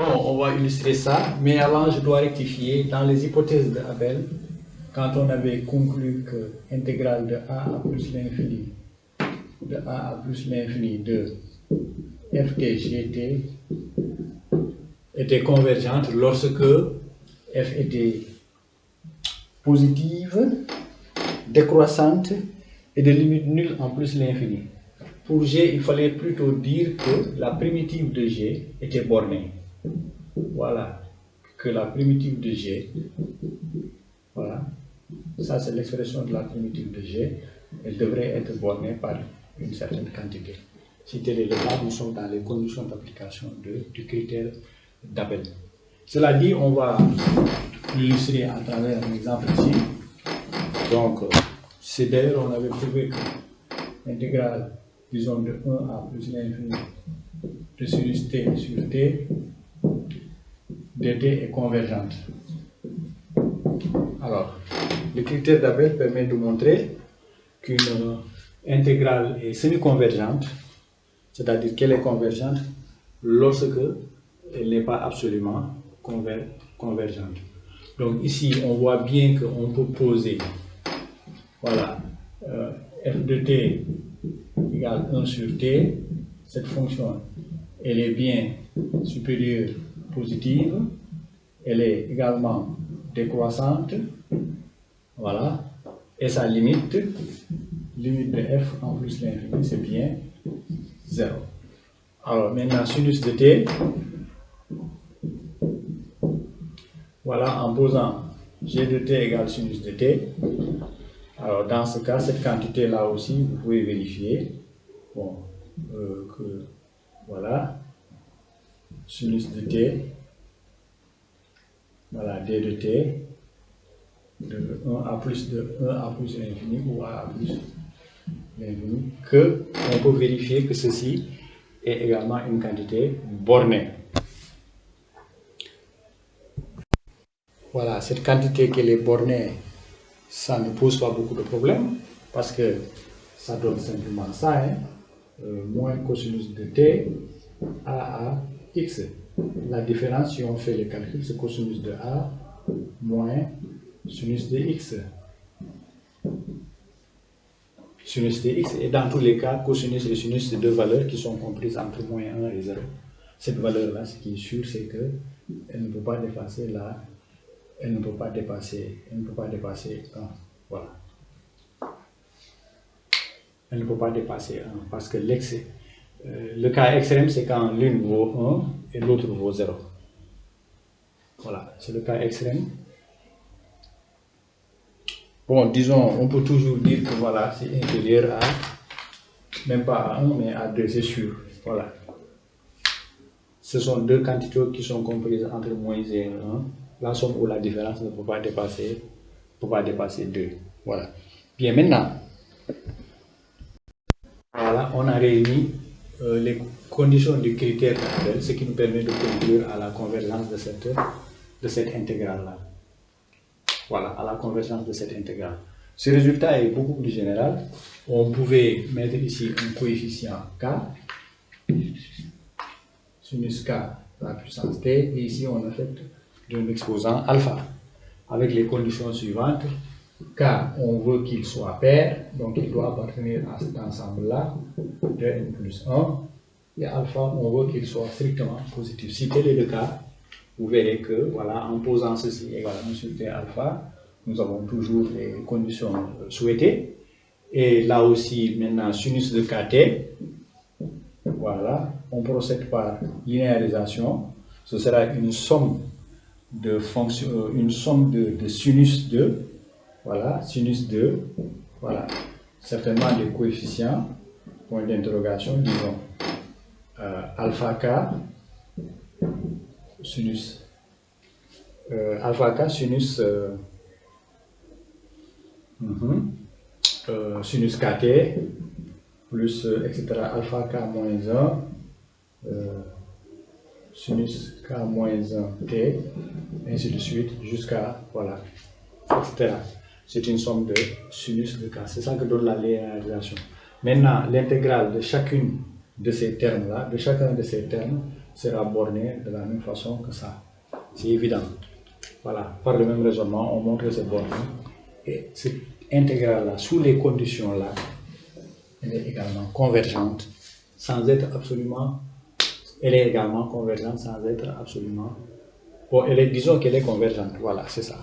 Bon, on va illustrer ça, mais avant je dois rectifier. Dans les hypothèses de Abel, quand on avait conclu que l'intégrale de a à plus l'infini de f t gt était convergente lorsque f était positive, décroissante et de limite nulle en plus l'infini. Pour g, il fallait plutôt dire que la primitive de g était bornée. Voilà, que la primitive de g, voilà, ça c'est l'expression de la primitive de g, elle devrait être bornée par une certaine quantité. Si tel est le cas, nous sommes dans les conditions d'application du critère d'Abel. Cela dit, on va l'illustrer à travers un exemple ici. Donc, c'est d'ailleurs, on avait prouvé que l'intégrale, disons, de 1 à plus l'infini de sinus t sur t dt est convergente. Alors, le critère d'Abel permet de montrer qu'une intégrale est semi-convergente, c'est-à-dire qu'elle est convergente lorsque elle n'est pas absolument convergente. Donc ici, on voit bien qu'on peut poser, voilà, f de t égale 1 sur t. Cette fonction, elle est bien supérieure positive, elle est également décroissante, voilà, et sa limite de f en plus l'infini, c'est bien 0. Alors maintenant, sinus de t, voilà, en posant g de t égale sinus de t, alors dans ce cas, cette quantité là aussi, vous pouvez vérifier, bon, que, voilà, sinus de t, voilà, d de t, de 1 à plus l'infini ou a à plus l'infini, que on peut vérifier que ceci est également une quantité bornée. Voilà, cette quantité qu'elle est bornée, ça ne pose pas beaucoup de problèmes, parce que ça donne simplement ça, hein, moins cosinus de t à x. La différence, si on fait le calcul, c'est cosinus de a moins sinus de x. Sinus de x, et dans tous les cas, cosinus et sinus, c'est deux valeurs qui sont comprises entre moins 1 et 0. Cette valeur-là, ce qui est sûr, c'est qu'elle ne peut pas dépasser la... Elle ne peut pas dépasser 1. Voilà. Elle ne peut pas dépasser 1 parce que le cas extrême, c'est quand l'une vaut 1 et l'autre vaut 0. Voilà, c'est le cas extrême. Bon, disons, on peut toujours dire que voilà, c'est inférieur à, même pas à 1, mais à 2, c'est sûr. Voilà. Ce sont deux quantités qui sont comprises entre moins et 1. La somme ou la différence ne peut pas dépasser 2. Voilà. Bien, maintenant, voilà, on a réuni les conditions du critère d'Abel, ce qui nous permet de conclure à la convergence de cette intégrale-là. Voilà, à la convergence de cette intégrale. Ce résultat est beaucoup plus général. On pouvait mettre ici un coefficient k, sinus k à la puissance t, et ici on affecte d'un exposant alpha, avec les conditions suivantes. K, on veut qu'il soit pair, donc il doit appartenir à cet ensemble-là, de n plus 1, et alpha, on veut qu'il soit strictement positif. Si tel est le cas, vous verrez que, voilà, en posant ceci égale 1 sur t alpha, nous avons toujours les conditions souhaitées. Et là aussi, maintenant, sinus de kt, voilà, on procède par linéarisation. Ce sera une somme de fonctions, une somme de sinus de, voilà, sinus de, voilà, certainement des coefficients, point d'interrogation, disons, alpha k, sinus, alpha k, sinus, sinus kt, plus, etc., alpha k moins 1, sinus k moins 1 t, ainsi de suite, jusqu'à, voilà, etc. C'est une somme de sinus de k. C'est ça que donne la linéarisation. Maintenant, l'intégrale de chacune de ces termes-là, de chacun de ces termes, sera borné de la même façon que ça. C'est évident. Voilà, par le même raisonnement, on montre que c'est borné. Et cette intégrale-là, sous les conditions-là, elle est également convergente, sans être absolument... Elle est également convergente sans être absolument... Bon, disons qu'elle est convergente, voilà, c'est ça.